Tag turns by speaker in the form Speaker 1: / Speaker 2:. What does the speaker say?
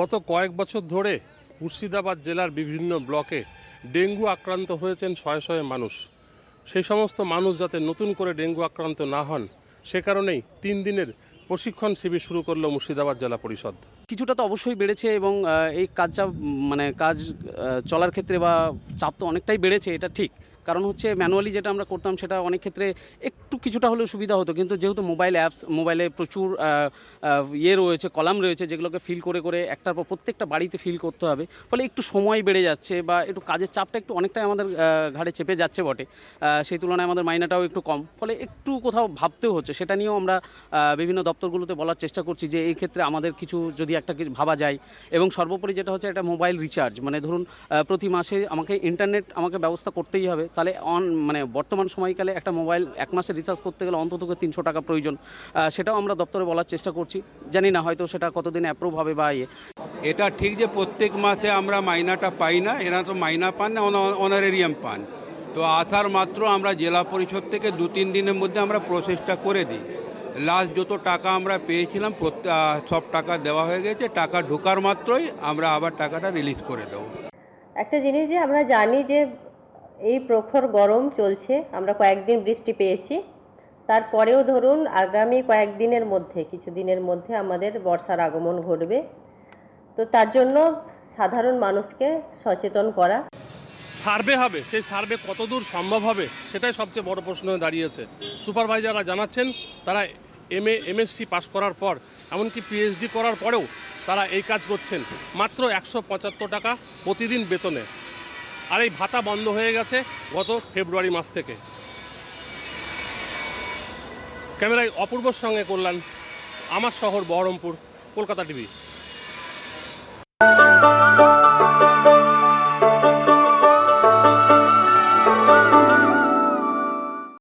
Speaker 1: গত কয়েক বছর ধরে মুর্শিদাবাদ জেলার বিভিন্ন ব্লকে ডেঙ্গু আক্রান্ত হয়েছেন শয়ে শয়ে মানুষ। সেই সমস্ত মানুষ যাতে নতুন করে ডেঙ্গু আক্রান্ত না হন, সে কারণেই 3 দিনের প্রশিক্ষণ শিবির শুরু করলো মুর্শিদাবাদ জেলা পরিষদ।
Speaker 2: কিছুটা তো অবশ্যই বেড়েছে এবং এই কাজ চলার ক্ষেত্রে বা চাপ তো অনেকটাই বেড়েছে, এটা ঠিক। কারণ হচ্ছে ম্যানুয়ালি যেটা আমরা করতাম সেটা অনেক ক্ষেত্রে একটু কিছুটা হলেও সুবিধা হতো, কিন্তু যেহেতু মোবাইলে প্রচুর রয়েছে, কলাম রয়েছে, যেগুলোকে ফিল করে একটার পর প্রত্যেকটা বাড়িতে ফিল করতে হবে, ফলে একটু সময় বেড়ে যাচ্ছে বা একটু কাজের চাপটা একটু অনেকটাই আমাদের ঘাড়ে চেপে যাচ্ছে বটে। সেই তুলনায় আমাদের মাইনেটাও একটু কম, ফলে একটু কোথাও ভাবতেও হচ্ছে। সেটা নিয়েও আমরা বিভিন্ন দপ্তরগুলোতে বলার চেষ্টা করছি যে এই ক্ষেত্রে আমাদের কিছু যদি একটা কিছু ভাবা যায়। এবং সর্বোপরি যেটা হচ্ছে একটা মোবাইল রিচার্জ, মানে ধরুন প্রতি মাসে ইন্টারনেট আমাকে ব্যবস্থা করতেই হবে, তাহলে বর্তমান সময়কালে একটা মোবাইল 1 মাসের রিচার্জ করতে গেলে অন্তত 300 টাকা প্রয়োজন। সেটাও আমরা দপ্তরে বলার চেষ্টা করছি, জানি না হয়তো সেটা কতদিনে অ্যাপ্রুভ হবে বা
Speaker 3: এটা ঠিক যে প্রত্যেক মাসে আমরা মাইনাটা পাই না, এরা তো মাইনা পান না, অনারেরিয়াম পান। তো আসার মাত্র আমরা জেলা পরিষদ থেকে 2-3 দিনের মধ্যে আমরা প্রসেসটা করে দিই। লাস্ট যত টাকা আমরা পেয়েছিলাম সব টাকা দেওয়া হয়ে গেছে। টাকা ঢোকার মাত্রই আমরা আবার টাকাটা রিলিজ করে দেবো।
Speaker 4: একটা জিনিস যে আমরা জানি যে এই প্রখর গরম চলছে, আমরা কয়েকদিন বৃষ্টি পেয়েছি, তারপরেও ধরুন আগামী কয়েকদিনের মধ্যে, কিছু দিনের মধ্যে আমাদের বর্ষার আগমন ঘটবে। তো তার জন্য সাধারণ মানুষকে সচেতন করা।
Speaker 1: সার্ভে হবে, সেই সার্ভে কতদূর সম্ভব হবে সেটাই সবচেয়ে বড় প্রশ্ন হয়ে দাঁড়িয়েছে। সুপারভাইজাররা জানাচ্ছেন তারা MSc পাস করার পর, এমনকি PhD করার পরেও তারা এই কাজ করছেন মাত্র 175 টাকা প্রতিদিন বেতনে। আর এই ভাতা বন্ধ হয়ে গেছে গত ফেব্রুয়ারি মাস থেকে। ক্যামেরায় অপূর্বর সঙ্গে কল্যাণ, আমার শহর বহরমপুর, কলকাতা টিভি।